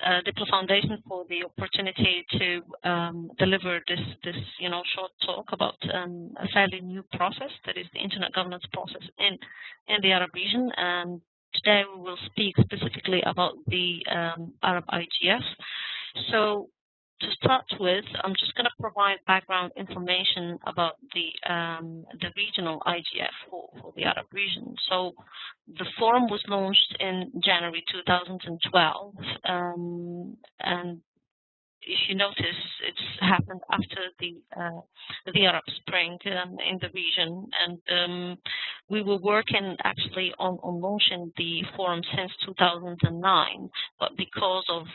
DiploFoundation for the opportunity to deliver this short talk about a fairly new process, that is the internet governance process in the Arab region. And today we will speak specifically about the Arab IGF. So to start with, I'm just going to provide background information about the regional IGF for the Arab region. So the forum was launched in January 2012, and if you notice, it's happened after the Arab Spring in the region, and we were working actually on launching the forum since 2009, but because of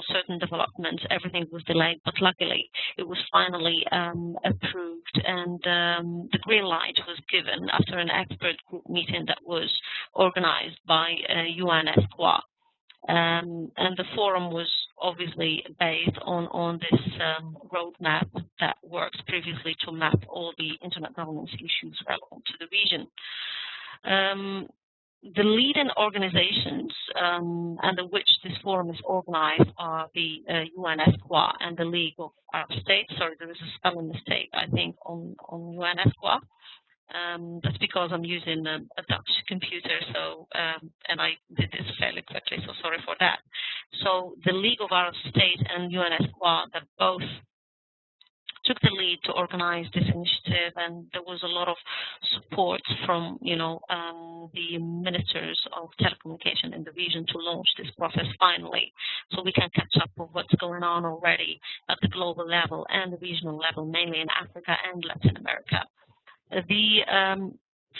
certain developments, everything was delayed. But luckily, it was finally approved, and the green light was given after an expert group meeting that was organized by UNSQA. And the forum was obviously based on this roadmap that worked previously to map all the internet governance issues relevant to the region. The leading organizations under which this forum is organized are the UNSQA and the League of Arab States. Sorry, there is a spelling mistake, I think, on UNSQA. That's because I'm using a Dutch computer, so and I did this fairly quickly, so sorry for that. So the League of Arab States and UNSQA, that both took the lead to organize this initiative, and there was a lot of support from the ministers of telecommunication in the region to launch this process finally, so we can catch up with what's going on already at the global level and the regional level, mainly in Africa and Latin America. The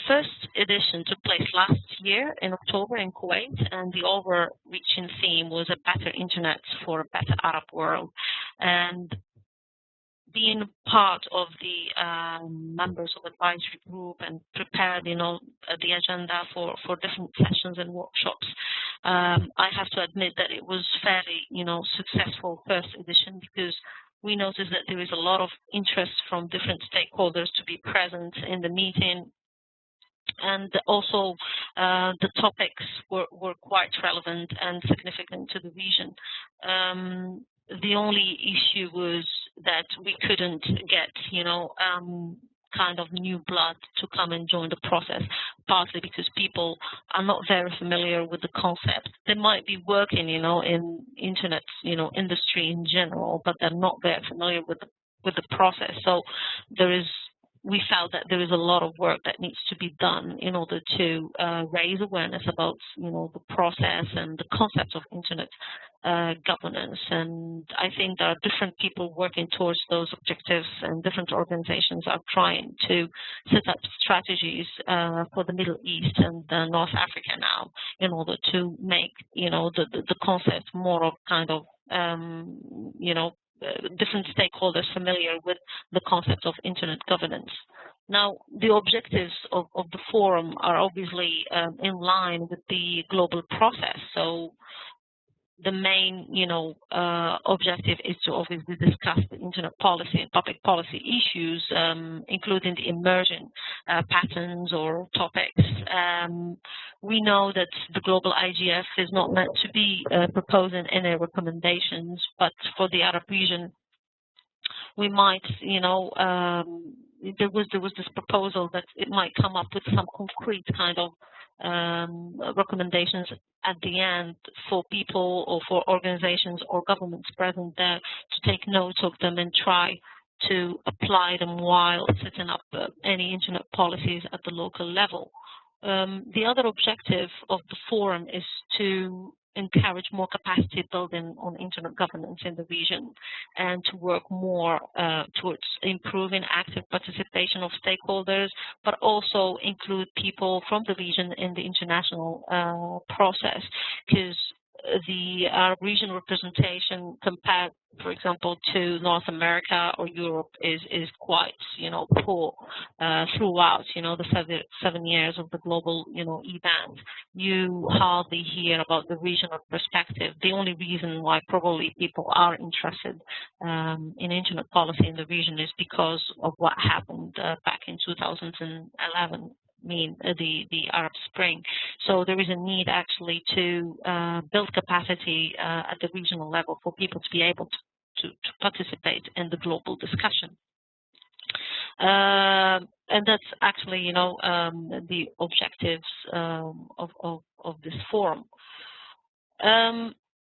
first edition took place last year in October in Kuwait, and the overreaching theme was a better internet for a better Arab world. And being part of the members of advisory group and prepared, the agenda for different sessions and workshops, I have to admit that it was fairly, successful first edition, because we noticed that there is a lot of interest from different stakeholders to be present in the meeting, and also the topics were quite relevant and significant to the region. The only issue was that we couldn't get, kind of new blood to come and join the process, partly because people are not very familiar with the concept. They might be working, in internet, industry in general, but they're not very familiar with the process. So we felt that there is a lot of work that needs to be done in order to raise awareness about, the process and the concept of internet governance. And I think there are different people working towards those objectives, and different organizations are trying to set up strategies for the Middle East and North Africa now, in order to make, the concept more of kind of, different stakeholders familiar with the concept of internet governance. Now, the objectives of the forum are obviously in line with the global process. So the main, objective is to obviously discuss the internet policy and public policy issues, including the emerging patterns or topics. We know that the global IGF is not meant to be proposing any recommendations, but for the Arab region, we might, there was this proposal that it might come up with some concrete kind of recommendations at the end for people or for organizations or governments present there to take note of them and try to apply them while setting up any internet policies at the local level. The other objective of the forum is to encourage more capacity building on internet governance in the region, and to work more towards improving active participation of stakeholders, but also include people from the region in the international process, because the Arab region representation compared, for example, to North America or Europe is quite, poor throughout, the 7 years of the global, event. You hardly hear about the regional perspective. The only reason why probably people are interested in internet policy in the region is because of what happened back in 2011 mean the Arab Spring. So there is a need actually to build capacity at the regional level for people to be able to participate in the global discussion. And that's actually, you know, the objectives of this forum.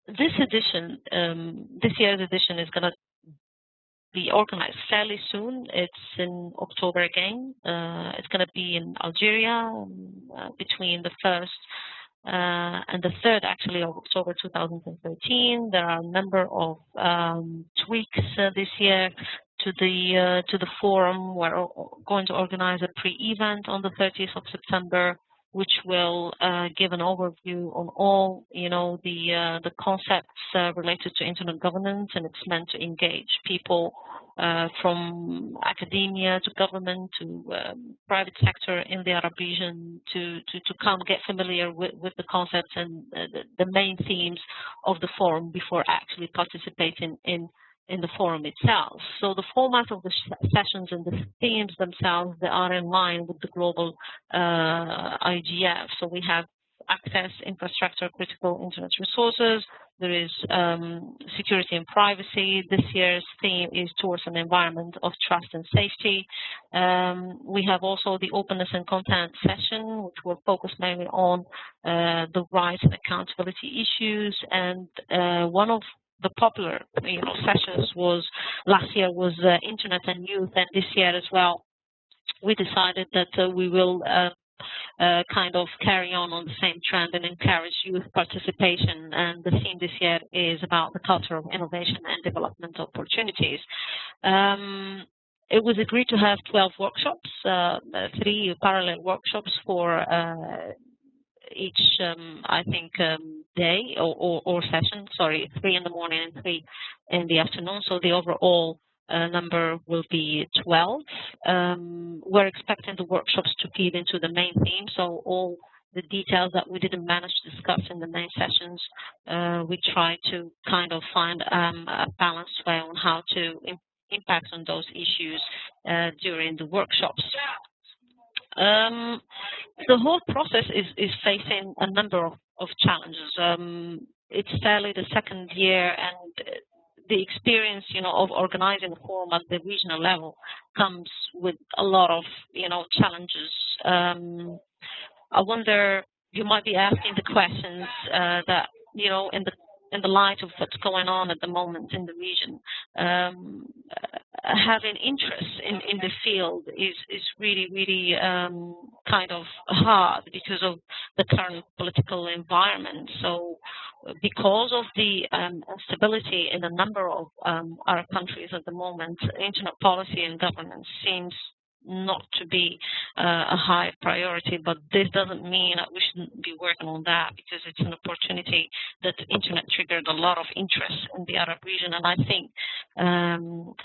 This edition, this year's edition, is going to be organized fairly soon. It's in October again. It's going to be in Algeria between the 1st and the 3rd, actually, of October 2013. There are a number of tweaks this year to the forum. We're going to organize a pre-event on the 30th of September, which will give an overview on all, you know, the concepts related to internet governance, and it's meant to engage people from academia to government to private sector in the Arab region to come get familiar with the concepts and the main themes of the forum before actually participating in the forum itself. So the format of the sessions and the themes themselves, they are in line with the global IGF. So we have access, infrastructure, critical internet resources. There is security and privacy. This year's theme is towards an environment of trust and safety. We have also the openness and content session, which will focus mainly on the rights and accountability issues. And one of the popular, you know, sessions was last year was internet and youth, and this year as well we decided that we will kind of carry on the same trend and encourage youth participation. And the theme this year is about the culture of innovation and development opportunities. It was agreed to have 12 workshops, 3 parallel workshops for each, I think, day or session. Sorry, 3 in the morning and 3 in the afternoon. So the overall number will be 12. We're expecting the workshops to feed into the main theme. So all the details that we didn't manage to discuss in the main sessions, we try to kind of find a balanced way on how to impact on those issues during the workshops. The whole process is facing a number of challenges. It's fairly the second year, and the experience, you know, of organizing a forum at the regional level comes with a lot of, you know, challenges. I wonder, you might be asking the questions that, you know, in the light of what's going on at the moment in the region, having interest in the field is really kind of hard because of the current political environment. So because of the instability in a number of Arab countries at the moment, internet policy and governance seems not to be a high priority, but this doesn't mean that we shouldn't be working on that, because it's an opportunity that the internet triggered a lot of interest in the Arab region, and I think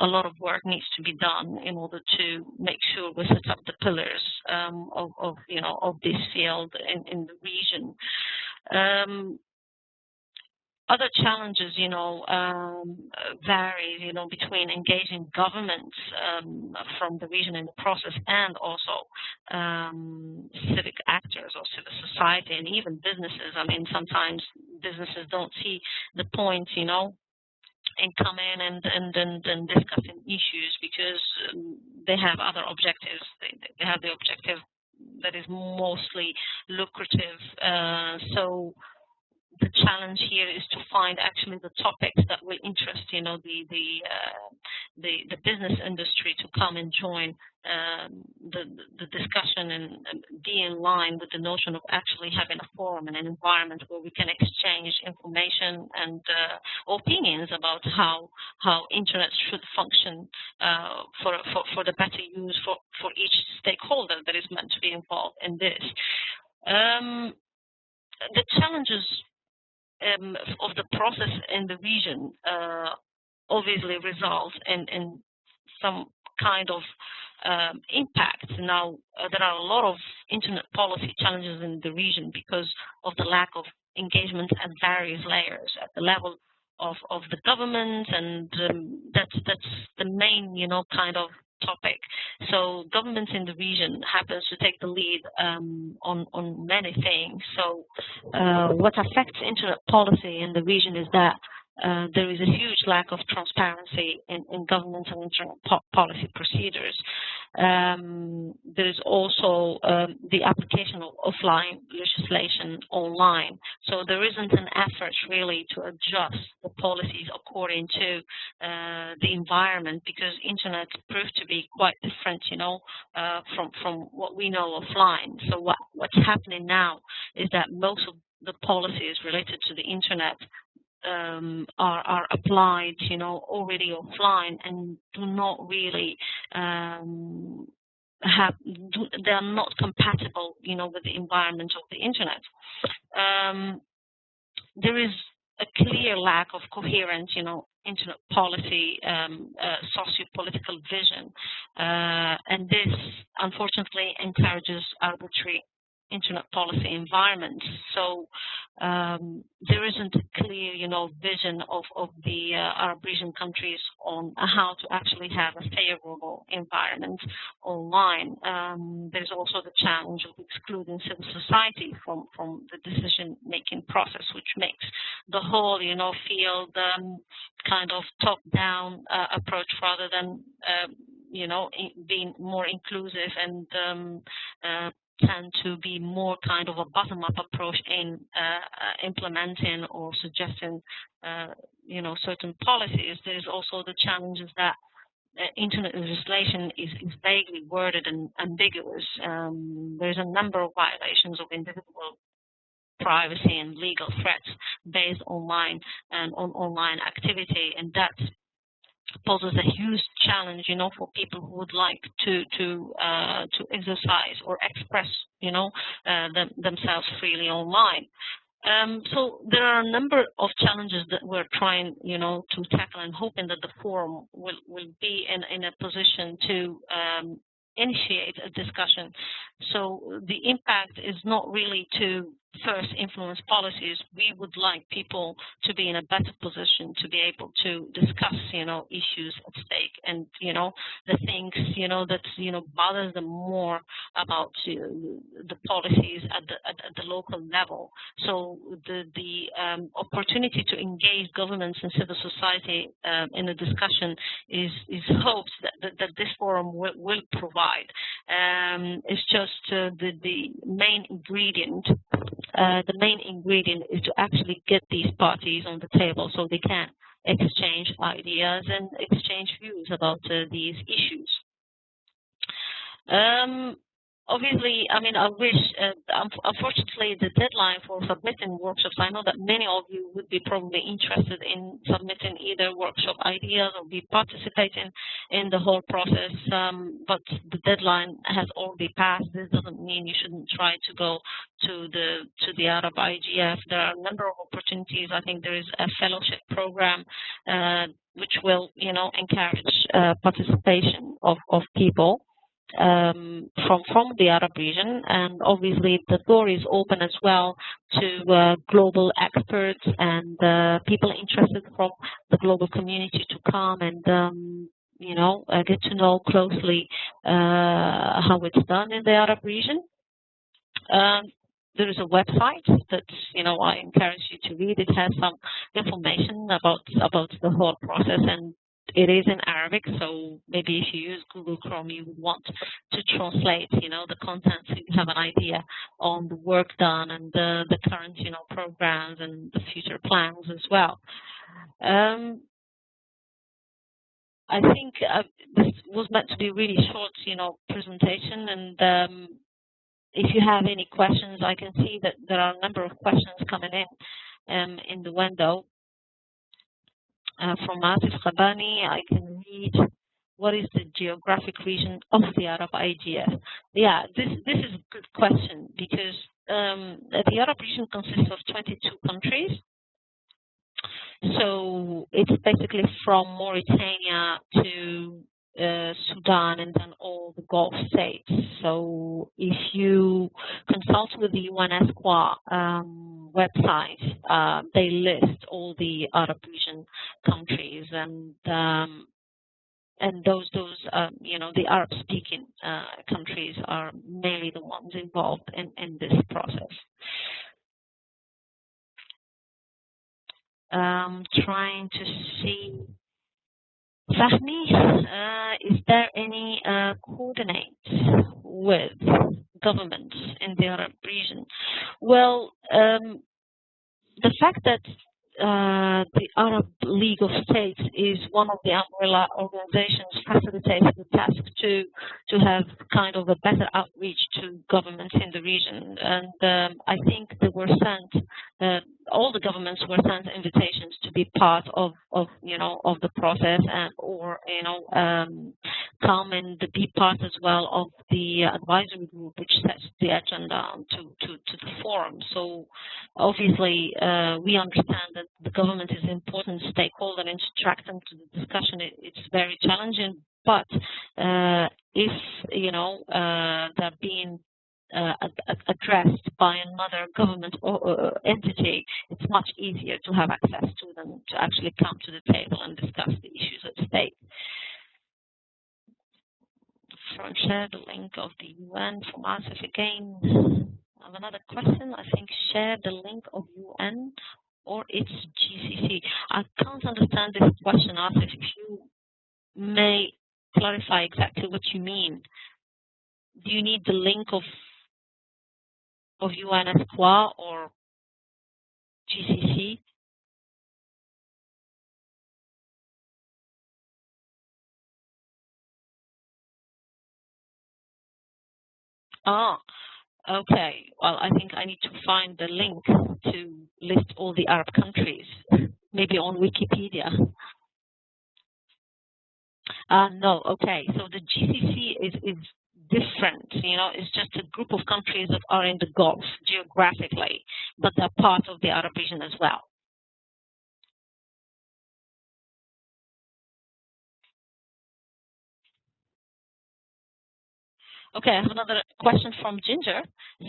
a lot of work needs to be done in order to make sure we set up the pillars of you know, of this field in the region. Other challenges, you know, vary, you know, between engaging governments from the region in the process and also civic actors or civil society and even businesses. I mean, sometimes businesses don't see the point, you know, in coming and discussing issues because they have other objectives. They have the objective that is mostly lucrative. So the challenge here is to find actually the topics that will interest, you know, the business industry to come and join the discussion and be in line with the notion of actually having a forum and an environment where we can exchange information and opinions about how internet should function for the better use for each stakeholder that is meant to be involved in this. The challenges of the process in the region obviously result in some kind of impact. Now, there are a lot of internet policy challenges in the region because of the lack of engagement at various layers, at the level of the government, and that's the main, you know, kind of topic. So governments in the region happens to take the lead on many things. So what affects internet policy in the region is that there is a huge lack of transparency in government and internet policy procedures. There is also the application of offline legislation online. So there isn't an effort really to adjust the policies according to the environment, because internet proved to be quite different, from what we know offline. So what's happening now is that most of the policies related to the internet are applied, already offline, and do not really they are not compatible, with the environment of the internet. There is a clear lack of coherent, internet policy, socio-political vision, and this unfortunately encourages arbitrary internet policy environments. So there isn't a clear, vision of the Arab region countries on how to actually have a favorable environment online. There's also the challenge of excluding civil society from the decision-making process, which makes the whole, field kind of top-down approach rather than, being more inclusive and tend to be more kind of a bottom-up approach in implementing or suggesting, certain policies. There's also the challenges that internet legislation is vaguely worded and ambiguous. There's a number of violations of individual privacy and legal threats based online and on online activity, and that poses a huge challenge, for people who would like to exercise or express, themselves freely online. So there are a number of challenges that we're trying, to tackle, and hoping that the forum will be in a position to initiate a discussion. So the impact is not really to first influence policies. We would like people to be in a better position to be able to discuss, issues at stake, and, the things, that, bothers them more about the policies at the local level. So the opportunity to engage governments and civil society in a discussion is hoped that this forum will provide. It's just the main ingredient. The main ingredient is to actually get these parties on the table so they can exchange ideas and exchange views about these issues. Obviously, I wish, unfortunately, the deadline for submitting workshops, I know that many of you would be probably interested in submitting either workshop ideas or be participating in the whole process, but the deadline has already passed. This doesn't mean you shouldn't try to go to the Arab IGF. There are a number of opportunities. I think there is a fellowship program which will, encourage participation of people from the Arab region, and obviously the door is open as well to global experts and people interested from the global community to come and get to know closely how it's done in the Arab region. There is a website that I encourage you to read. It has some information about the whole process, and it is in Arabic, so maybe if you use Google Chrome, you would want to translate, the content, so you have an idea on the work done and the current, programs and the future plans as well. I think this was meant to be a really short, presentation, and if you have any questions, I can see that there are a number of questions coming in the window. From Asif Khabani, I can read, what is the geographic region of the Arab IGF? Yeah, this is a good question, because the Arab region consists of 22 countries. So it's basically from Mauritania to Sudan and then all the Gulf states. So if you consult with the UNESCO website, they list all the Arab region countries, and and those the Arab-speaking countries are mainly the ones involved in this process. Trying to see, Fahmi, is there any coordinate with governments in the Arab region? Well, the fact that the Arab League of States is one of the umbrella organizations facilitates the task to have kind of a better outreach to governments in the region. And I think they were sent, all the governments were sent invitations to be part of the process, and or come and be part as well of the advisory group which sets the agenda to the forum. So obviously we understand that the government is an important stakeholder, and to track them to the discussion, it's very challenging. But if they're being addressed by another government or entity, it's much easier to have access to them, to actually come to the table and discuss the issues at stake. Share the link of the UN from Asif again. I have another question. I think share the link of UN or its GCC. I can't understand this question, Asif. If you may clarify exactly what you mean. Do you need the link of UNSQA or GCC? Ah, okay. Well, I think I need to find the link to list all the Arab countries, maybe on Wikipedia. No, okay. So the GCC is different. It's just a group of countries that are in the Gulf geographically, but they're part of the Arab region as well. Okay, I have another question from Ginger.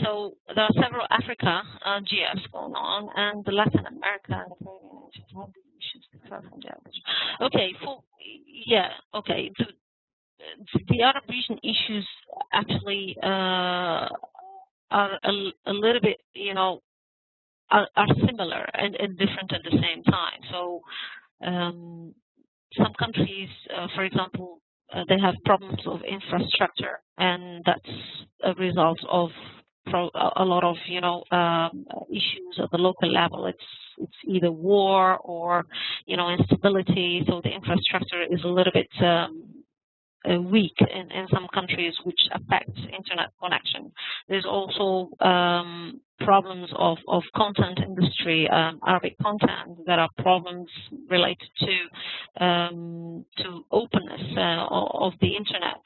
So there are several Africa IGFs going on, and the Latin America and the Caribbean issues differ from the average. Okay, okay. The Arab region issues actually are a little bit, are similar and different at the same time. So some countries, for example, they have problems of infrastructure, and that's a result of a lot of issues at the local level. It's either war or instability. So the infrastructure is a little bit weak in some countries, which affects internet connection. There's also problems of content industry, Arabic content. There are problems related to openness of the internet.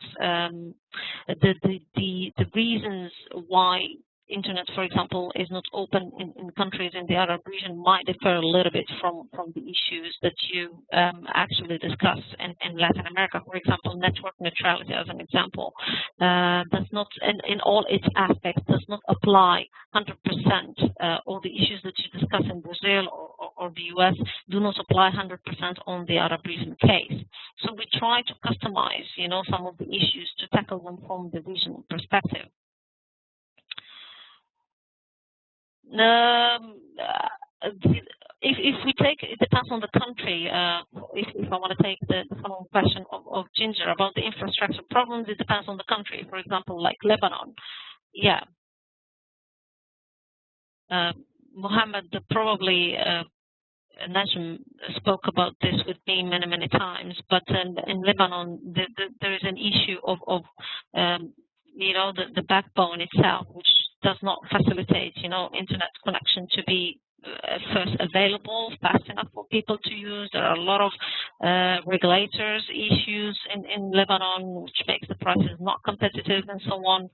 The reasons why internet, for example, is not open in countries in the Arab region might differ a little bit from the issues that you actually discuss in Latin America. For example, network neutrality, as an example, does not, in all its aspects, does not apply 100%. All the issues that you discuss in Brazil or the US do not apply 100% on the Arab region case. So we try to customize, some of the issues to tackle them from the regional perspective. If we take, it depends on the country. If I want to take the following question of Ginger about the infrastructure problems, it depends on the country. For example, like Lebanon, yeah. Mohammed probably Najm spoke about this with me many times, but in Lebanon there is an issue of the backbone itself, which does not facilitate internet connection to be first available fast enough for people to use. There are a lot of regulators issues in Lebanon, which makes the prices not competitive and so on.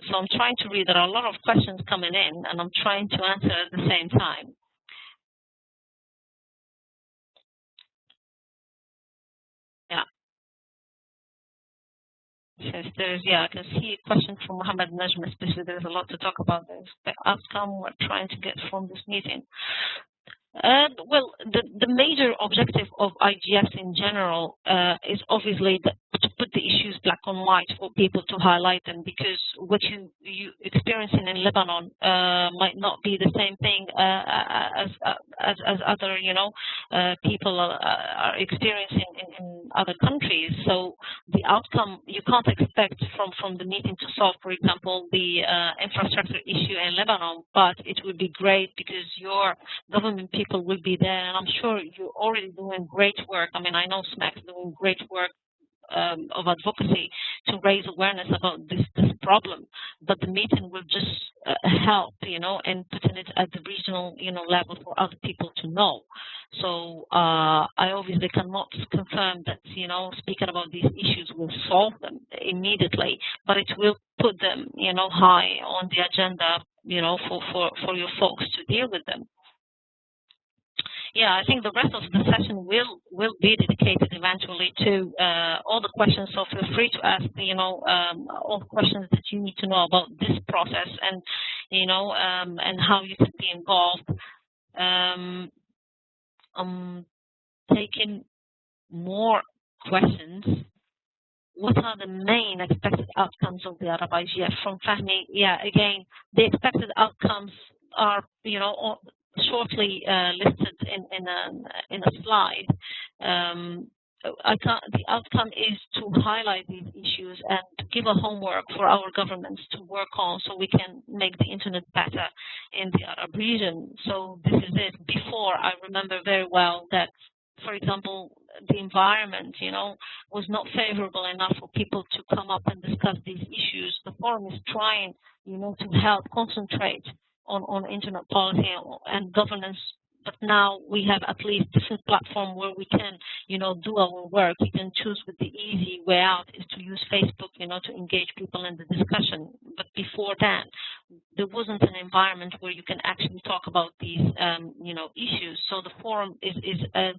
So I'm trying to read. There are a lot of questions coming in, and I'm trying to answer at the same time. Yeah. Yes, I can see a question from Mohammed Najm, especially. There's a lot to talk about. There's the outcome we're trying to get from this meeting. Well, the major objective of IGFs in general is obviously to put the issues black on white for people to highlight them, because what you experiencing in Lebanon might not be the same thing as other people are experiencing in other countries. So the outcome you can't expect from the meeting to solve, for example, the infrastructure issue in Lebanon, but it would be great because your government people will be there, and I'm sure you're already doing great work. I mean, I know SMAC's doing great work of advocacy to raise awareness about this problem, but the meeting will just help, and putting it at the regional, level for other people to know. So I obviously cannot confirm that, speaking about these issues will solve them immediately, but it will put them, high on the agenda, for your folks to deal with them. Yeah, I think the rest of the session will be dedicated eventually to all the questions. So feel free to ask, all the questions that you need to know about this process, and and how you can be involved. I'm taking more questions. What are the main expected outcomes of the Arab IGF from Fahmi? Yeah, again, the expected outcomes are, shortly listed in a slide. The outcome is to highlight these issues and give a homework for our governments to work on, so we can make the internet better in the Arab region. So this is it. Before, I remember very well that, for example, the environment, was not favorable enough for people to come up and discuss these issues. The forum is trying, to help concentrate on internet policy and governance, but now we have at least different platform where we can, do our work. You can choose with the easy way out is to use Facebook, to engage people in the discussion. But before that, there wasn't an environment where you can actually talk about these, issues. So the forum is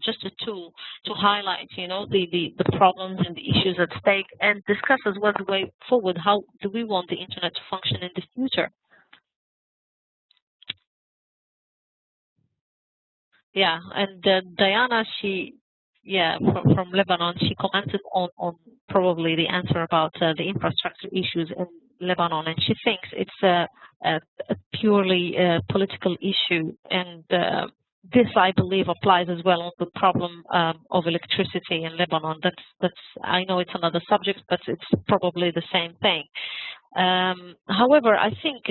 just a tool to highlight, the problems and the issues at stake, and discuss as well the way forward. How do we want the internet to function in the future? Yeah, and Diana, from Lebanon, she commented on probably the answer about the infrastructure issues in Lebanon, and she thinks it's a purely political issue, and this, I believe, applies as well on the problem of electricity in Lebanon. That's I know it's another subject, but it's probably the same thing. However, I think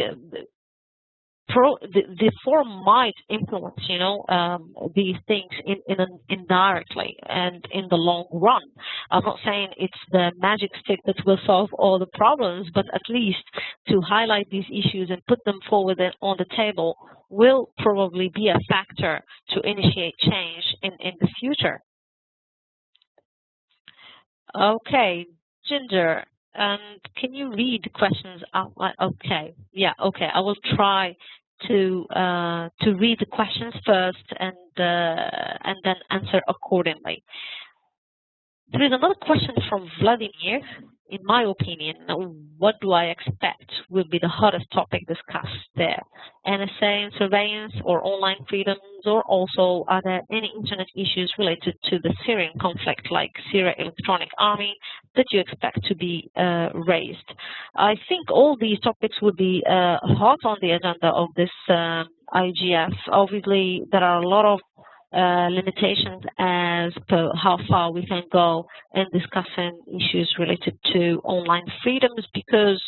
the forum might influence, these things indirectly and in the long run. I'm not saying it's the magic stick that will solve all the problems, but at least to highlight these issues and put them forward on the table will probably be a factor to initiate change in the future. Okay, Ginger. And can you read the questions out loud? Okay, yeah, okay. I will try to read the questions first and then answer accordingly. There is another question from Vladimir. In my opinion, what do I expect will be the hottest topic discussed there? NSA and surveillance, or online freedoms, or also are there any internet issues related to the Syrian conflict, like Syria Electronic Army, that you expect to be raised? I think all these topics would be hot on the agenda of this IGF. Obviously, there are a lot of limitations as per how far we can go in discussing issues related to online freedoms because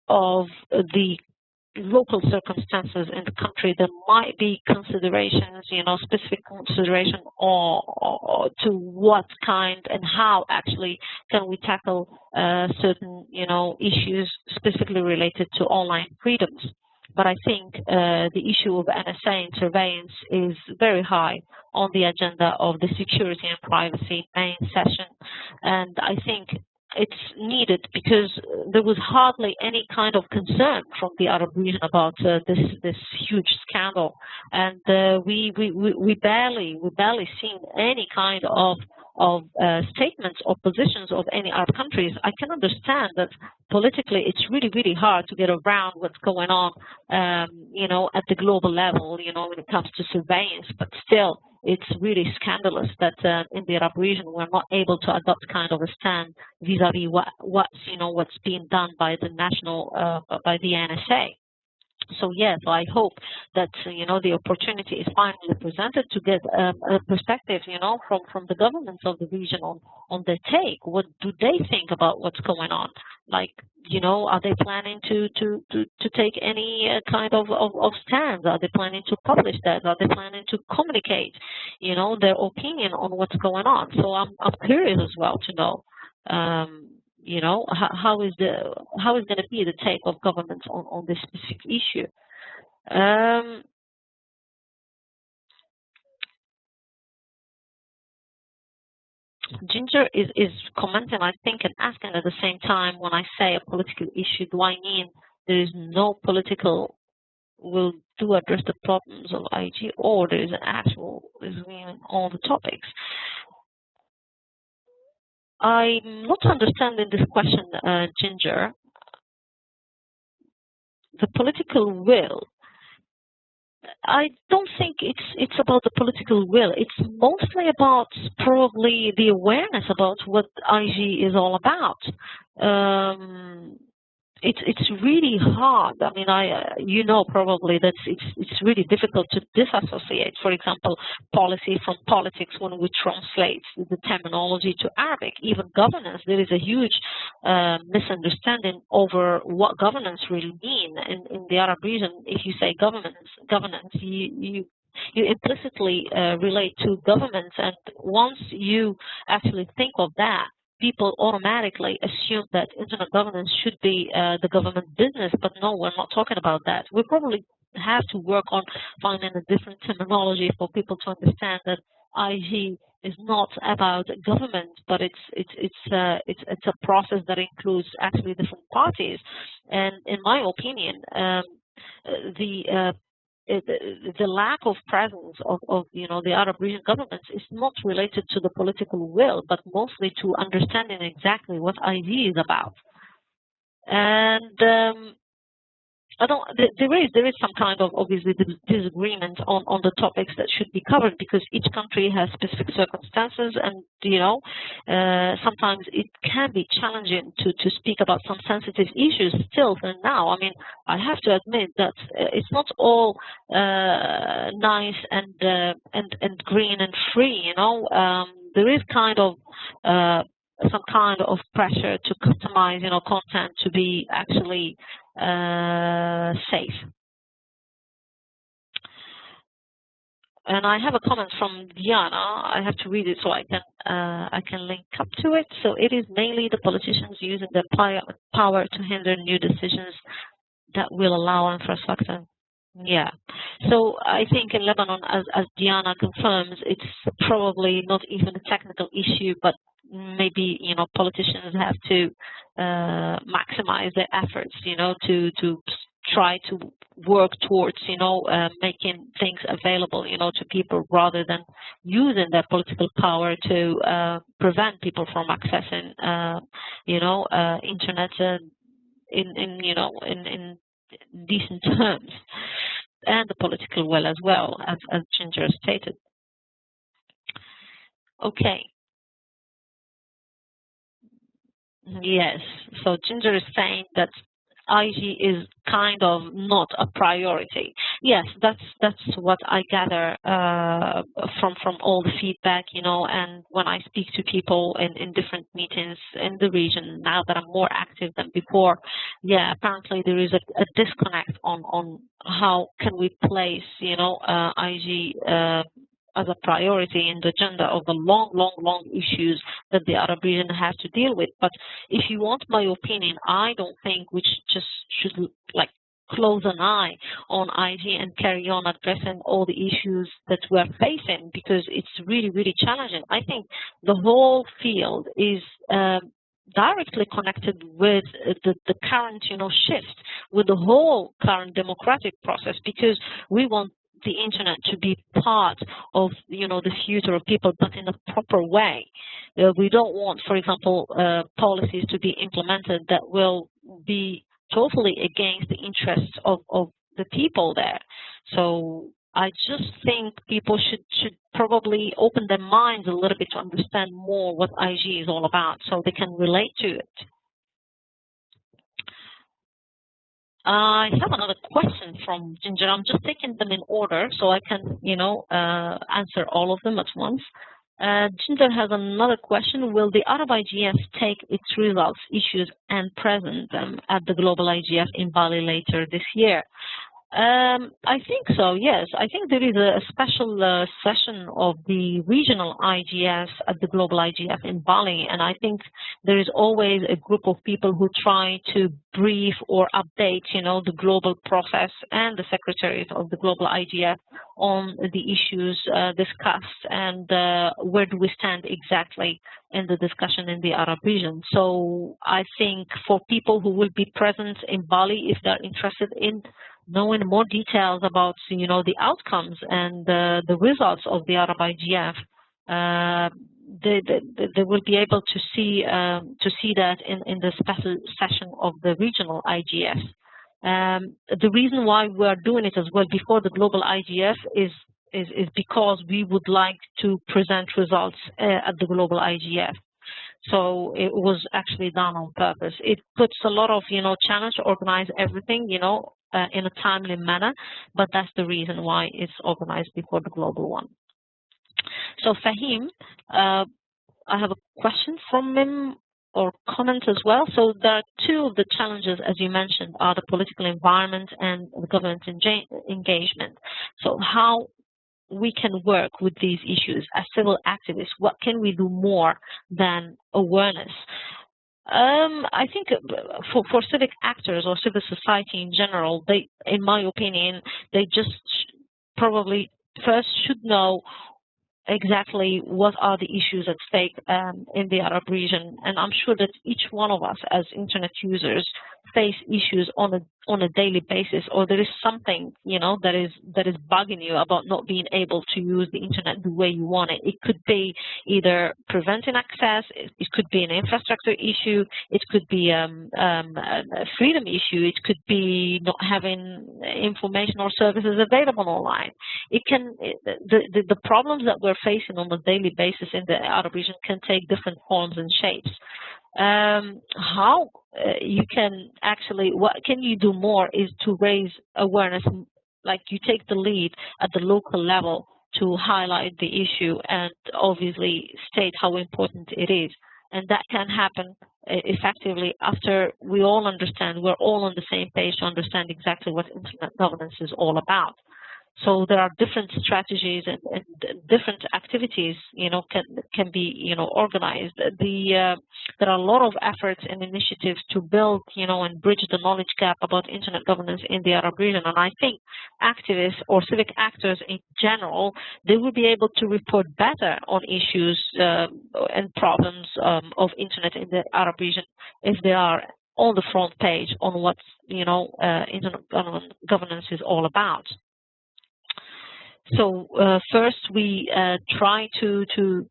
of the local circumstances in the country. There might be considerations, specific consideration or to what kind and how actually can we tackle certain, issues specifically related to online freedoms. But I think the issue of NSA and surveillance is very high on the agenda of the security and privacy main session. And I think it's needed because there was hardly any kind of concern from the Arab region about this huge scandal, and we barely seen any kind of statements or positions of any Arab countries. I can understand that politically it's really hard to get around what's going on, at the global level, when it comes to surveillance, but still it's really scandalous that in the Arab region we're not able to adopt kind of a stand vis-a-vis what's being done by the by the NSA. So yes, I hope that the opportunity is finally presented to get a perspective, from the governments of the region on their take. What do they think about what's going on? Like, are they planning to take any kind of stands? Are they planning to publish that? Are they planning to communicate, their opinion on what's going on? So I'm curious as well to know. How is going to be the take of governments on this specific issue? Ginger is commenting, I think, and asking at the same time, when I say a political issue, do I mean there is no political will to address the problems of IG, or there is an actual disagreement on all the topics? I'm not understanding this question, Ginger. The political will. I don't think it's about the political will. It's mostly about probably the awareness about what IG is all about. It's really hard. I mean, probably that it's really difficult to disassociate, for example, policy from politics when we translate the terminology to Arabic. Even governance, there is a huge misunderstanding over what governance really mean in the Arab region. If you say governance, you implicitly relate to governments, and once you actually think of that, people automatically assume that internet governance should be the government business, but no, we're not talking about that. We probably have to work on finding a different terminology for people to understand that IG is not about government, but it's a process that includes actually different parties. And in my opinion, the lack of presence of the Arab region governments is not related to the political will, but mostly to understanding exactly what IG is about. And there is some kind of obviously disagreement on the topics that should be covered, because each country has specific circumstances, and sometimes it can be challenging to speak about some sensitive issues still for now. I mean, I have to admit that it's not all nice and green and free. There is kind of some kind of pressure to customize content to be actually safe. And I have a comment from Diana. I have to read it so I can link up to it. So it is mainly the politicians using their power to hinder new decisions that will allow infrastructure. Yeah. So I think in Lebanon, as Diana confirms, it's probably not even a technical issue, but maybe politicians have to maximize their efforts, to try to work towards making things available, to people, rather than using their political power to prevent people from accessing, internet in decent terms, and the political will as well, as Ginger stated. Okay. Yes. So Ginger is saying that IG is kind of not a priority. Yes, that's what I gather from all the feedback, and when I speak to people in different meetings in the region, now that I'm more active than before, yeah, apparently there is a disconnect on how can we place, IG as a priority in the agenda of the long issues that the Arab region has to deal with. But if you want my opinion, I don't think we should close an eye on IG and carry on addressing all the issues that we're facing, because it's really challenging. I think the whole field is directly connected with the current, shift, with the whole current democratic process, because we want the internet to be part of, the future of people, but in a proper way. We don't want, for example, policies to be implemented that will be totally against the interests of the people there. So I just think people should probably open their minds a little bit to understand more what IG is all about, so they can relate to it. I have another question from Ginger. I'm just taking them in order so I can, answer all of them at once. Ginger has another question. Will the Arab IGF take its results, issues, and present them at the Global IGF in Bali later this year? I think so, yes. I think there is a special session of the regional IGF at the Global IGF in Bali, and I think there is always a group of people who try to brief or update, the global process and the secretaries of the Global IGF on the issues discussed and where do we stand exactly in the discussion in the Arab region. So I think for people who will be present in Bali, if they're interested in knowing more details about, the outcomes and the results of the Arab IGF, they will be able to see that in the special session of the regional IGF. The reason why we are doing it as well before the global IGF is because we would like to present results at the global IGF. So it was actually done on purpose. It puts a lot of, challenge to organize everything, in a timely manner, but that's the reason why it's organized before the global one. So Fahim, I have a question from him or comment as well. So there are two of the challenges, as you mentioned, are the political environment and the government engagement. So how we can work with these issues as civil activists? What can we do more than awareness? I think for civic actors or civil society in general, they, in my opinion, they just probably first should know exactly what are the issues at stake in the Arab region. And I'm sure that each one of us as internet users face issues on a daily basis, or there is something, that is bugging you about not being able to use the internet the way you want it. It could be either preventing access, it could be an infrastructure issue, it could be a freedom issue, it could be not having information or services available online. It can the problems that we're facing on a daily basis in the Arab region can take different forms and shapes. How you can actually, what can you do more is to raise awareness, like you take the lead at the local level to highlight the issue and obviously state how important it is. And that can happen effectively after we all understand, we're all on the same page to understand exactly what internet governance is all about. So there are different strategies and different activities, can be, organized. There are a lot of efforts and initiatives to build, and bridge the knowledge gap about internet governance in the Arab region. And I think activists or civic actors in general, they will be able to report better on issues and problems of internet in the Arab region if they are on the front page on what, internet governance is all about. So first we try to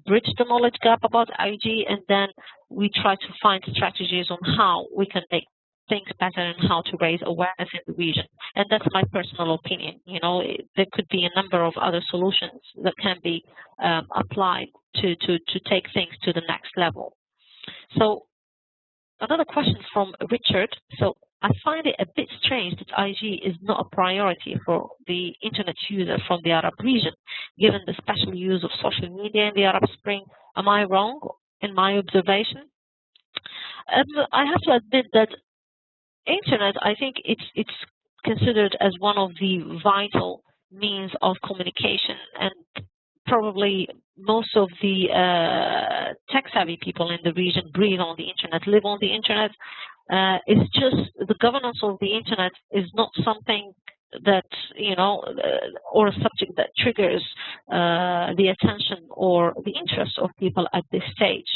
bridge the knowledge gap about IG, and then we try to find strategies on how we can make things better and how to raise awareness in the region. And that's my personal opinion. There could be a number of other solutions that can be applied to take things to the next level. So another question from Richard. So I find it a bit strange that IG is not a priority for the internet user from the Arab region, given the special use of social media in the Arab Spring. Am I wrong in my observation? I have to admit that internet, I think it's considered as one of the vital means of communication, and probably most of the tech-savvy people in the region breathe on the internet, live on the internet. It's just the governance of the internet is not something that, or a subject that triggers the attention or the interest of people at this stage.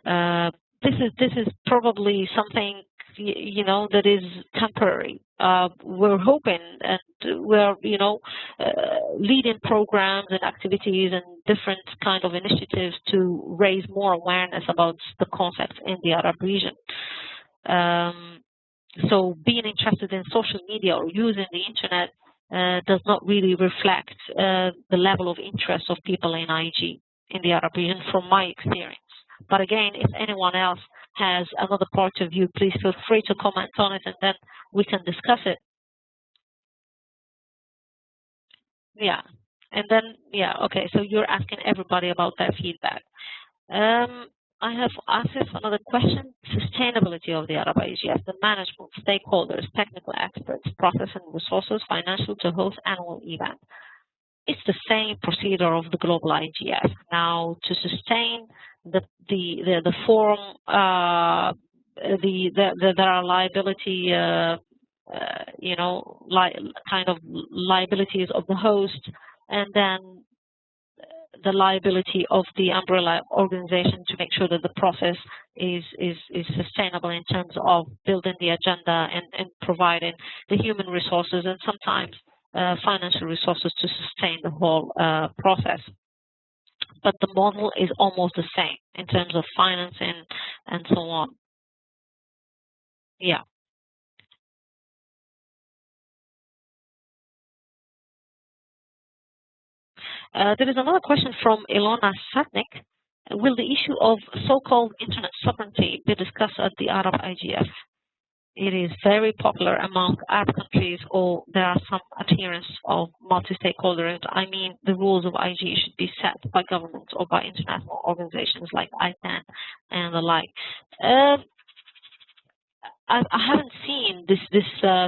This is probably something that is temporary. We're hoping, and we're leading programs and activities and different kind of initiatives to raise more awareness about the concept in the Arab region. So being interested in social media or using the internet does not really reflect the level of interest of people in IG in the Arab region, from my experience. But again, if anyone else has another point of view, please feel free to comment on it, and then we can discuss it. Yeah, and then, yeah, okay, so you're asking everybody about their feedback. I have asked another question: sustainability of the Arab IGF, the management, stakeholders, technical experts, process and resources, financial to host annual event. It's the same procedure of the global IGF. Now, to sustain the forum, there are liability, kind of liabilities of the host, and then the liability of the umbrella organization to make sure that the process is sustainable in terms of building the agenda and providing the human resources and sometimes financial resources to sustain the whole process. But the model is almost the same in terms of financing and so on. Yeah. There is another question from Ilona Satnik. Will the issue of so-called internet sovereignty be discussed at the Arab IGF? It is very popular among Arab countries, or there are some adherents of multi-stakeholders. I mean, the rules of IG should be set by governments or by international organizations like ICANN and the like. I haven't seen this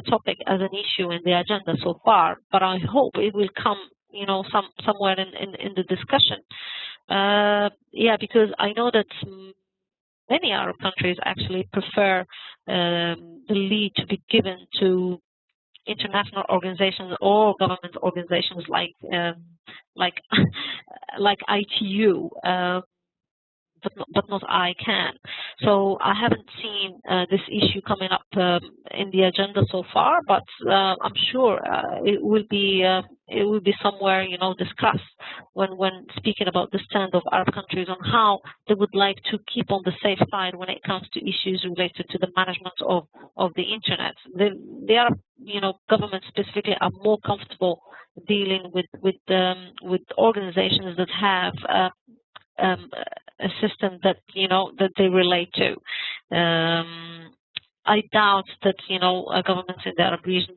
topic as an issue in the agenda so far, but I hope it will come, somewhere in the discussion. Yeah, because I know that many Arab countries actually prefer the lead to be given to international organizations or government organizations like ITU, but not ICANN. So I haven't seen this issue coming up in the agenda so far, but I'm sure it will be somewhere discussed when speaking about the stand of Arab countries on how they would like to keep on the safe side when it comes to issues related to the management of the internet. The Arab governments specifically are more comfortable dealing with organizations that have a system that that they relate to. I doubt that governments in the Arab region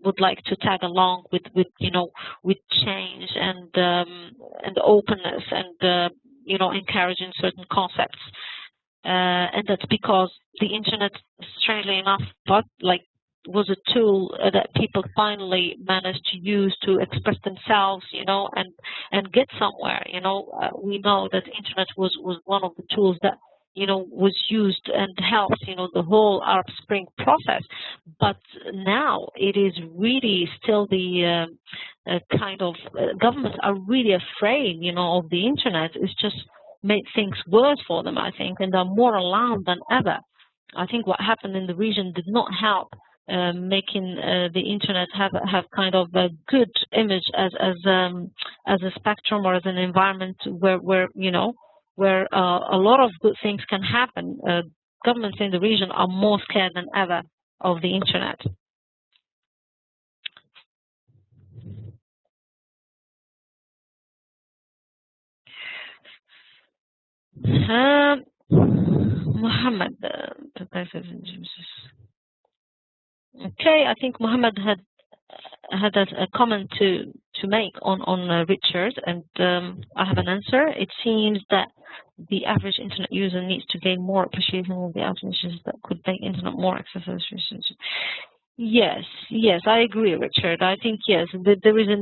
would like to tag along with change and openness and encouraging certain concepts. And that's because the internet, strangely enough, but was a tool that people finally managed to use to express themselves, and get somewhere. We know that the internet was one of the tools that was used and helped the whole Arab Spring process. But now it is really still the kind of governments are really afraid, of the internet. It's just made things worse for them, I think, and they're more alarmed than ever. I think what happened in the region did not help making the internet have kind of a good image as a spectrum or as an environment where a lot of good things can happen. Governments in the region are more scared than ever of the internet. Muhammad, okay, I think Muhammad had a comment to make on Richard, and I have an answer. It seems that the average internet user needs to gain more appreciation of the alternatives that could make internet more accessible. Yes, I agree, Richard. I think yes, there is a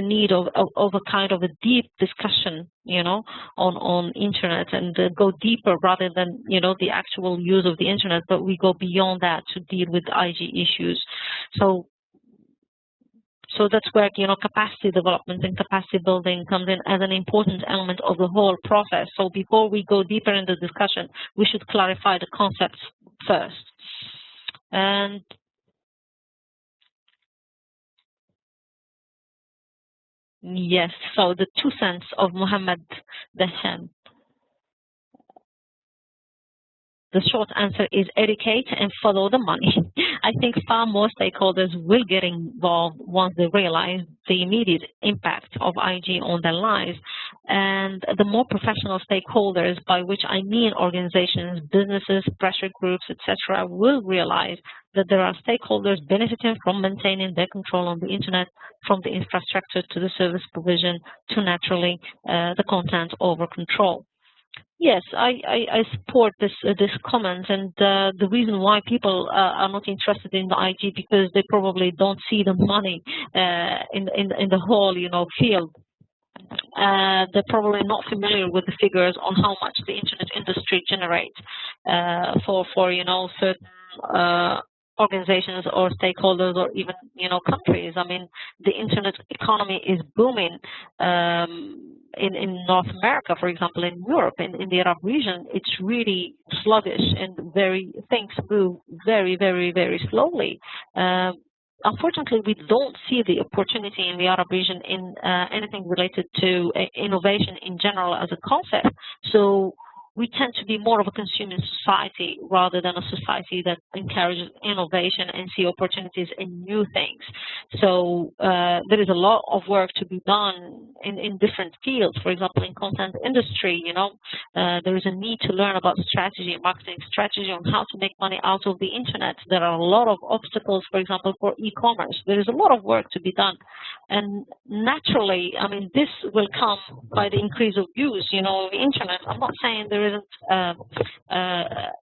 need of a kind of a deep discussion, on internet, and go deeper rather than the actual use of the internet, but we go beyond that to deal with IG issues. So So that's where, capacity development and capacity building comes in as an important element of the whole process. So before we go deeper in the discussion, we should clarify the concepts first. And yes, so the 2 cents of Mohammed Dahan. The short answer is educate and follow the money. I think far more stakeholders will get involved once they realize the immediate impact of IG on their lives. And the more professional stakeholders, by which I mean organizations, businesses, pressure groups, etc., will realize that there are stakeholders benefiting from maintaining their control on the internet, from the infrastructure to the service provision to naturally the content over control. Yes, I support this comment, and the reason why people are not interested in the IG because they probably don't see the money in the whole field. They're probably not familiar with the figures on how much the internet industry generates for certain organizations or stakeholders or even countries. I mean, the internet economy is booming. In North America, for example, in Europe, in the Arab region, it's really sluggish and things move very, very, very slowly. Unfortunately, we don't see the opportunity in the Arab region in anything related to innovation in general as a concept. So we tend to be more of a consuming society rather than a society that encourages innovation and see opportunities in new things. So there is a lot of work to be done in different fields. For example, in content industry, there is a need to learn about strategy, marketing strategy, on how to make money out of the internet. There are a lot of obstacles, for example, for e-commerce. There is a lot of work to be done. And naturally, I mean, this will come by the increase of use, of the internet. I'm not saying there isn't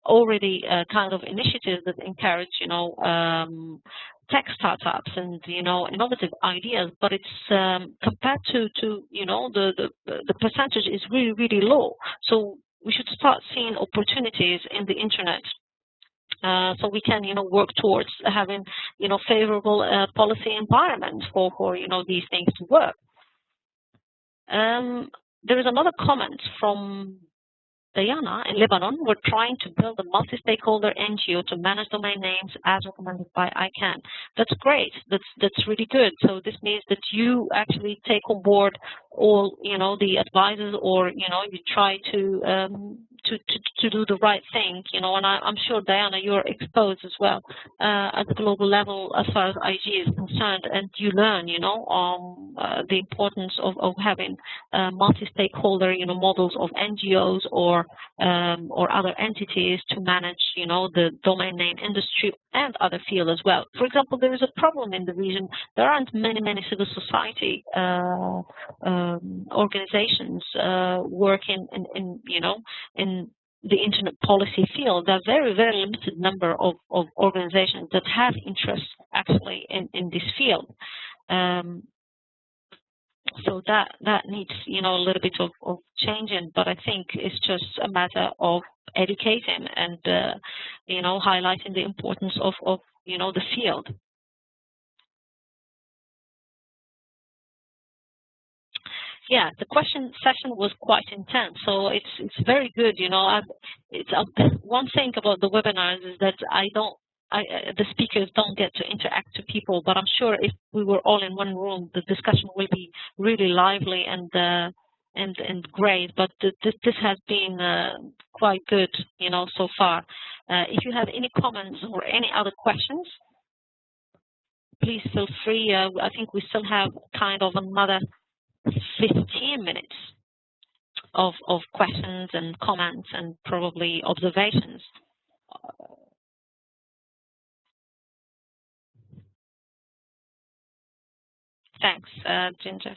already kind of initiatives that encourage, tech startups and innovative ideas, but it's compared to the percentage is really, really low. So we should start seeing opportunities in the internet. So we can, work towards having, favorable policy environment for these things to work. There is another comment from Diana in Lebanon. We're trying to build a multi-stakeholder NGO to manage domain names as recommended by ICANN. That's great. That's really good. So this means that you actually take on board all the advisors, or you try to do the right thing, and I'm sure, Diana, you're exposed as well at the global level as far as IG is concerned, and you learn, the importance of having multi-stakeholder, models of NGOs or other entities to manage, the domain name industry and other fields as well. For example, there is a problem in the region. There aren't many civil society organizations working in the internet policy field. There are very limited number of organizations that have interest actually in this field. So that needs a little bit of changing, but I think it's just a matter of educating and highlighting the importance of the field. Yeah, the question session was quite intense, so it's very good. It's one thing about the webinars is that the speakers don't get to interact to people, but I'm sure if we were all in one room, the discussion will be really lively and great. But this has been quite good, so far. If you have any comments or any other questions, please feel free. I think we still have kind of another 15 minutes of questions and comments and probably observations. Thanks, Ginger.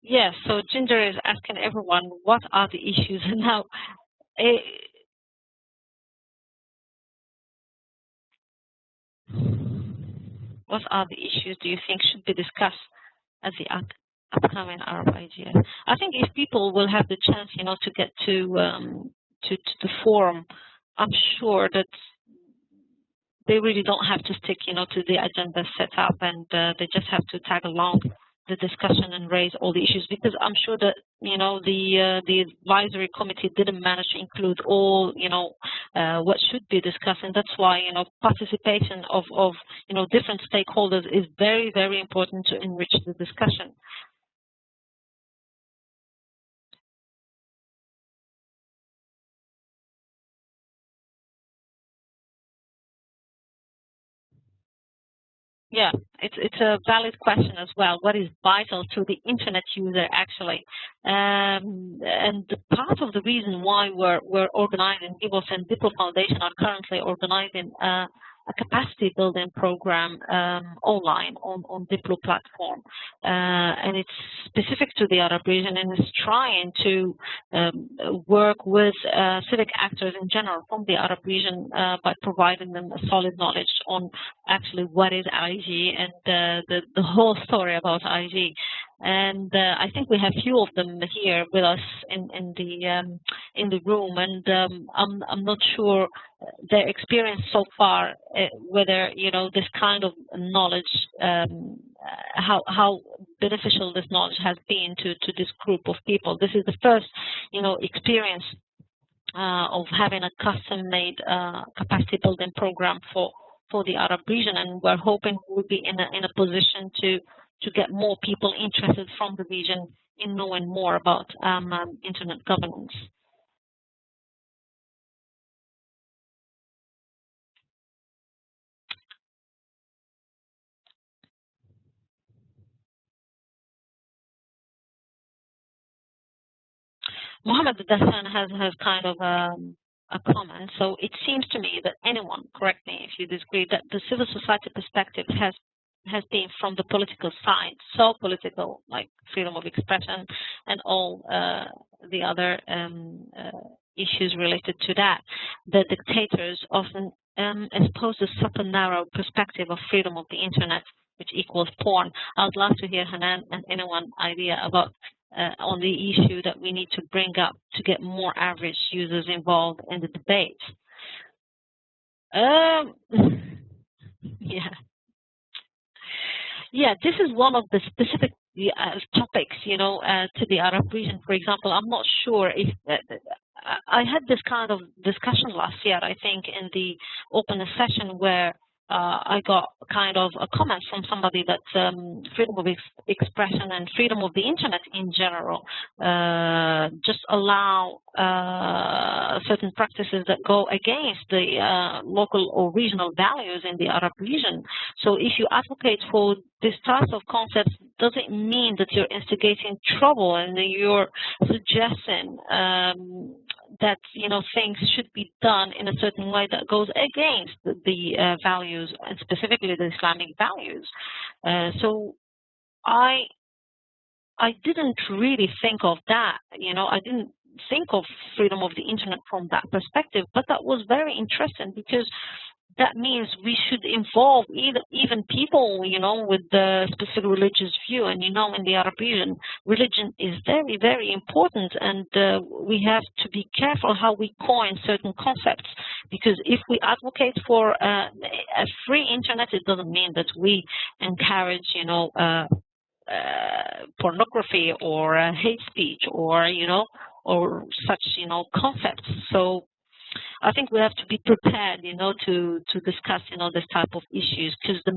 Yes, so Ginger is asking everyone, what are the issues? Now, eh, what are the issues do you think should be discussed at the upcoming Arab IGF? I think if people will have the chance, to get to the forum, I'm sure that they really don't have to stick, to the agenda set up, and they just have to tag along the discussion and raise all the issues, because I'm sure that the advisory committee didn't manage to include all what should be discussed, and that's why participation of different stakeholders is very, very important to enrich the discussion. Yeah, it's a valid question as well. What is vital to the internet user actually? And part of the reason why we're organizing, DIVOS and DiploFoundation are currently organizing a capacity building program online on Diplo platform, and it's specific to the Arab region, and is trying to work with civic actors in general from the Arab region by providing them a solid knowledge on actually what is IG and the whole story about IG. And I think we have few of them here with us in the room, and I'm not sure their experience so far, whether this kind of knowledge, how beneficial this knowledge has been to this group of people. This is the first experience of having a custom-made capacity building program for the Arab region, and we're hoping we'll be in a position to get more people interested from the region in knowing more about internet governance. Mohammed Dassan has kind of a comment. So it seems to me that anyone, correct me if you disagree, that the civil society perspective has been from the political side, so political, like freedom of expression and all the other issues related to that. The dictators often expose a super narrow perspective of freedom of the internet, which equals porn. I would love to hear Hanan and anyone idea about on the issue that we need to bring up to get more average users involved in the debate. Yeah. Yeah, this is one of the specific topics, to the Arab region. For example, I'm not sure if I had this kind of discussion last year, I think, in the open session where I got kind of a comment from somebody that freedom of expression and freedom of the internet in general just allow certain practices that go against the local or regional values in the Arab region. So if you advocate for this type of concepts, doesn't mean that you're instigating trouble and you're suggesting that things should be done in a certain way that goes against the values, and specifically the Islamic values. So I didn't really think of that. I didn't think of freedom of the internet from that perspective, but that was very interesting, because that means we should involve even people, with the specific religious view. And, in the Arab region, religion is very, very important. And we have to be careful how we coin certain concepts, because if we advocate for a free internet, it doesn't mean that we encourage, pornography or hate speech or, or such, concepts. So I think we have to be prepared, to discuss, this type of issues, because the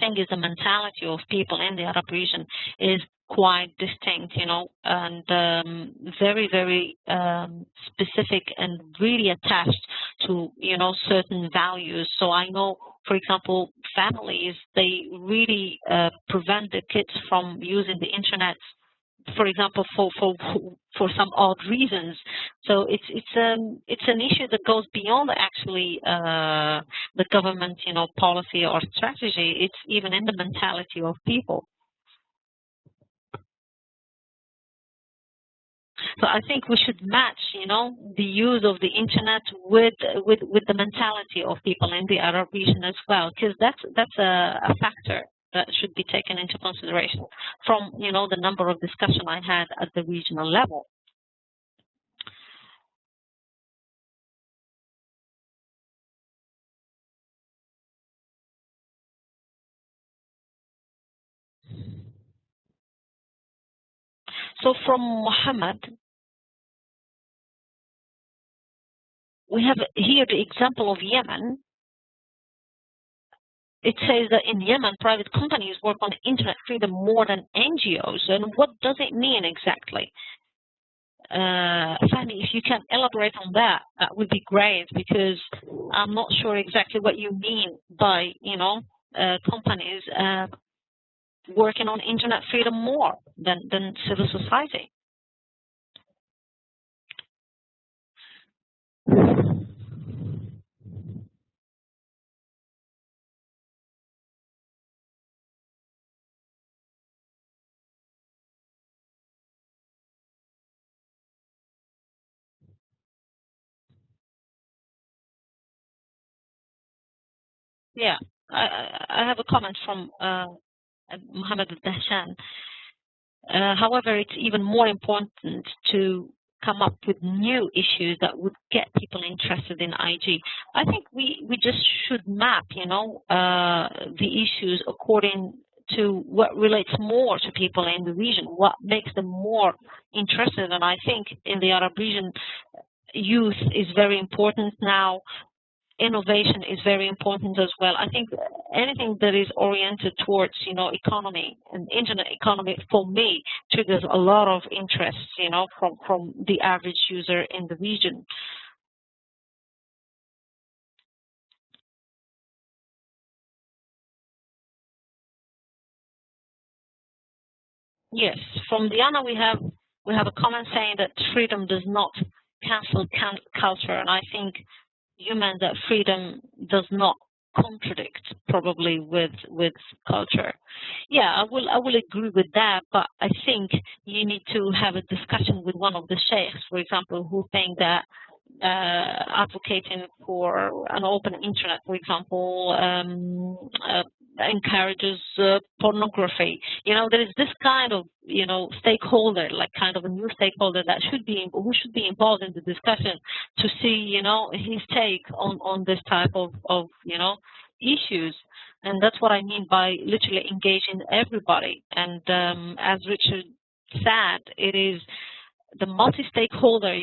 thing is, the mentality of people in the Arab region is quite distinct, and very, very specific and really attached to, certain values. So I know, for example, families, they really prevent the kids from using the internet, for example, for some odd reasons. So it's an issue that goes beyond actually the government, policy or strategy. It's even in the mentality of people. So I think we should match, the use of the internet with the mentality of people in the Arab region as well, because that's a factor that should be taken into consideration from, the number of discussion I had at the regional level. So from Mohammed, we have here the example of Yemen. It says that in Yemen, private companies work on internet freedom more than NGOs. And what does it mean exactly? Fanny, if you can elaborate on that, that would be great, because I'm not sure exactly what you mean by, companies working on internet freedom more than civil society. Yeah, I have a comment from Mohammed al-Dahshan. However, it's even more important to come up with new issues that would get people interested in IG. I think we just should map, the issues according to what relates more to people in the region, what makes them more interested. And I think in the Arab region, youth is very important now. Innovation is very important as well. I think anything that is oriented towards, economy and internet economy, for me, triggers a lot of interest, from the average user in the region. Yes, from Diana we have a comment saying that freedom does not cancel culture, and I think you meant that freedom does not contradict probably with culture. Yeah, I will agree with that, but I think you need to have a discussion with one of the sheikhs, for example, who think that advocating for an open internet, for example, encourages pornography. There is this kind of, stakeholder, like kind of a new stakeholder that who should be involved in the discussion to see, his take on this type of issues. And that's what I mean by literally engaging everybody. And as Richard said, it is the multi-stakeholder,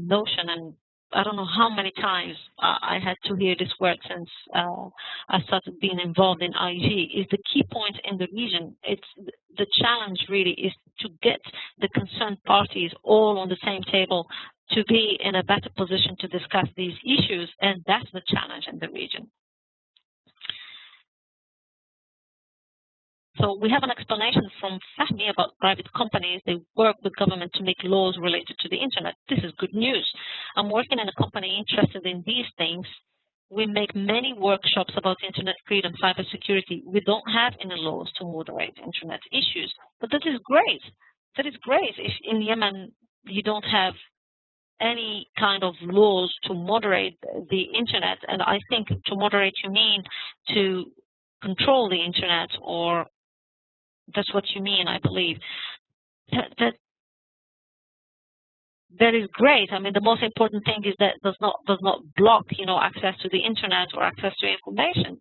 notion, and I don't know how many times I had to hear this word since I started being involved in IG, is the key point in the region. It's the challenge really is to get the concerned parties all on the same table to be in a better position to discuss these issues, and that's the challenge in the region. So we have an explanation from Fahmi about private companies. They work with government to make laws related to the internet. This is good news. I'm working in a company interested in these things. We make many workshops about internet freedom, cybersecurity. We don't have any laws to moderate internet issues, but that is great. That is great. If in Yemen you don't have any kind of laws to moderate the internet, and I think to moderate you mean to control the internet, or that's what you mean, I believe. That is great. I mean, the most important thing is that does not block, access to the internet or access to information.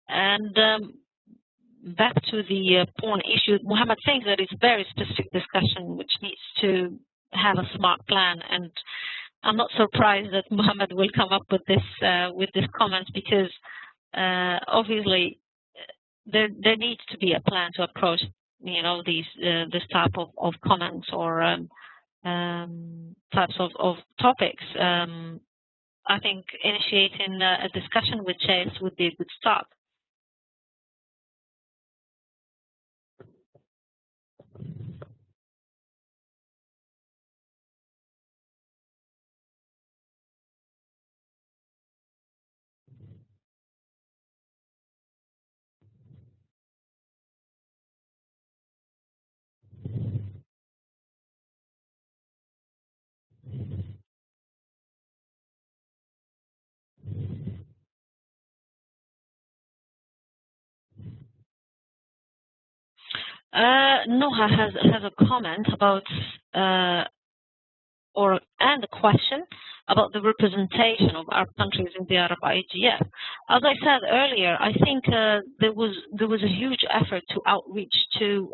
And back to the porn issue, Mohammed thinks that it's a very specific discussion which needs to have a smart plan, and I'm not surprised that Mohammed will come up with this comment, because obviously there needs to be a plan to approach this type of comments or types of topics. I think initiating a discussion with Chase would be a good start. Noha has a comment about and a question about the representation of Arab countries in the Arab IGF. As I said earlier, I think there was a huge effort to outreach to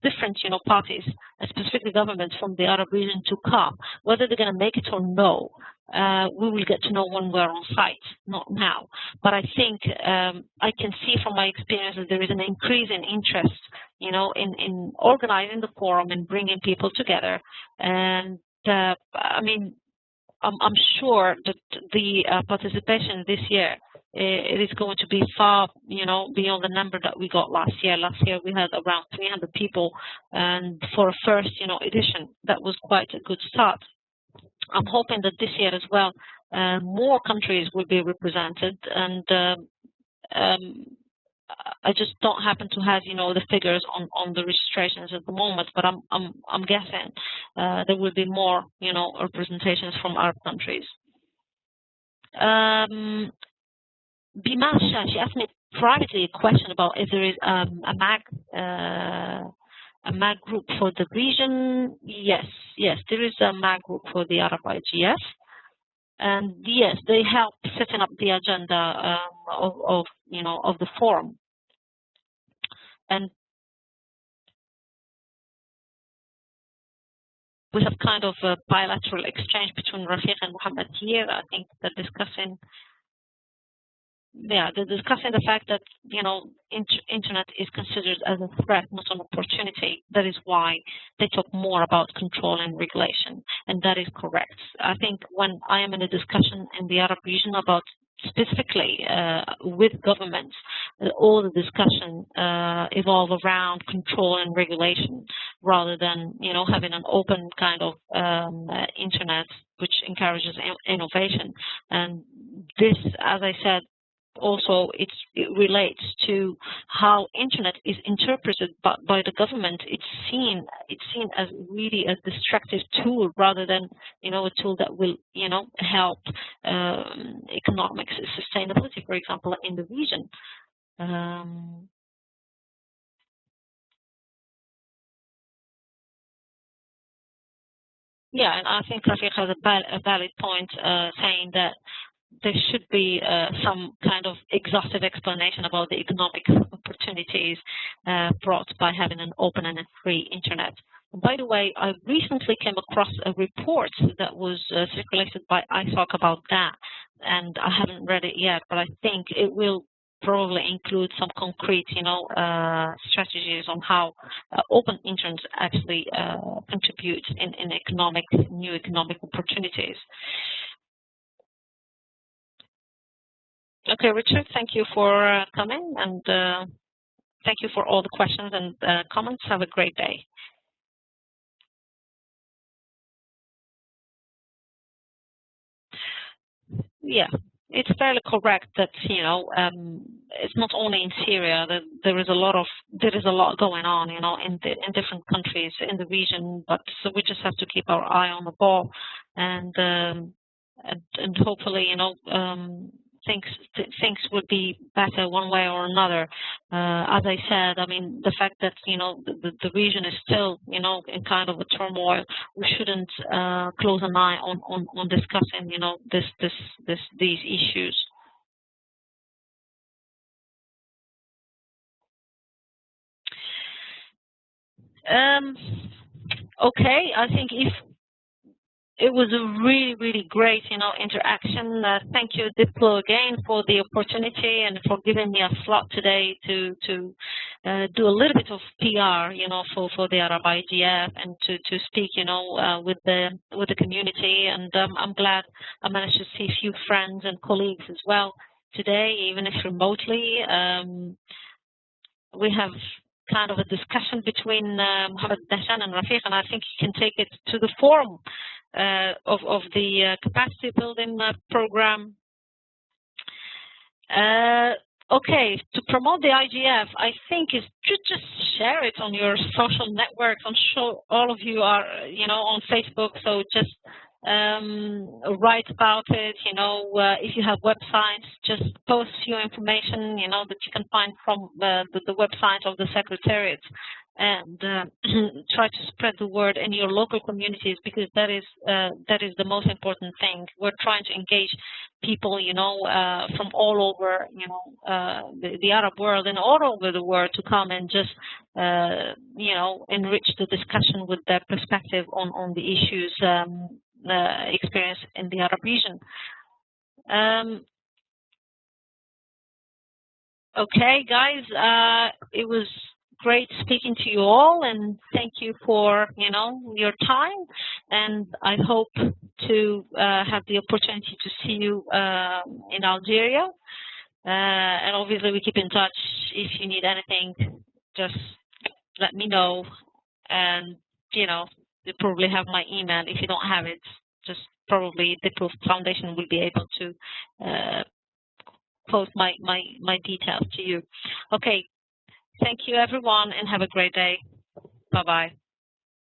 different parties, specifically governments from the Arab region, to come. Whether they're going to make it or no, we will get to know when we're on site, not now. But I think I can see from my experience that there is an increase in interest, in organizing the forum and bringing people together. And I mean, I'm sure that the participation this year, it is going to be far, beyond the number that we got last year. Last year we had around 300 people, and for a first, edition, that was quite a good start. I'm hoping that this year as well, more countries will be represented, and I just don't happen to have, the figures on the registrations at the moment, but I'm guessing there will be more, representations from Arab countries. Bimasha, she asked me privately a question about if there is a MAG group for the region. Yes, there is a MAG group for the Arab IGF. And yes, they help setting up the agenda of the forum. And we have kind of a bilateral exchange between Rafiq and Mohammed here. I think they're discussing the fact that internet is considered as a threat, not an opportunity. That is why they talk more about control and regulation, and that is correct. I think when I am in a discussion in the Arab region about specifically with governments, all the discussion evolve around control and regulation rather than having an open kind of internet which encourages innovation. And this, as I said, also it relates to how internet is interpreted by the government. It's seen as really a destructive tool rather than a tool that will help economic sustainability, for example, in the region. Yeah, and I think Rafiq has a valid point saying that there should be some kind of exhaustive explanation about the economic opportunities brought by having an open and a free internet. And by the way, I recently came across a report that was circulated by ISOC about that, and I haven't read it yet, but I think it will probably include some concrete, strategies on how open internet actually contributes in new economic opportunities. Okay, Richard, thank you for coming, and thank you for all the questions and comments. Have a great day. Yeah, it's fairly correct that it's not only in Syria that there is a lot going on in different countries in the region, but so we just have to keep our eye on the ball, and hopefully things would be better one way or another. As I said, I mean, the fact that the region is still in kind of a turmoil, we shouldn't close an eye on discussing these issues. Okay, I think it was a really, really great, interaction. Thank you, Diplo, again for the opportunity and for giving me a slot today to do a little bit of PR, for the Arab IGF and to speak, with the community. And I'm glad I managed to see a few friends and colleagues as well today, even if remotely. We have kind of a discussion between Mohammed Dahshan and Rafiq, and I think you can take it to the forum of the capacity building program. Okay, to promote the IGF, I think is just share it on your social networks. I'm sure all of you are, on Facebook, so just write about it. If you have websites, just post your information, that you can find from the website of the Secretariat, and try to spread the word in your local communities, because that is the most important thing. We're trying to engage people, from all over, the Arab world and all over the world to come and just, enrich the discussion with their perspective on the issues experienced in the Arab region. Okay, guys, it was great speaking to you all, and thank you for your time, and I hope to have the opportunity to see you in Algeria, and obviously we keep in touch. If you need anything, just let me know, and you probably have my email. If you don't have it, just probably DiploFoundation will be able to post my details to you. Okay. Thank you, everyone, and have a great day. Bye-bye.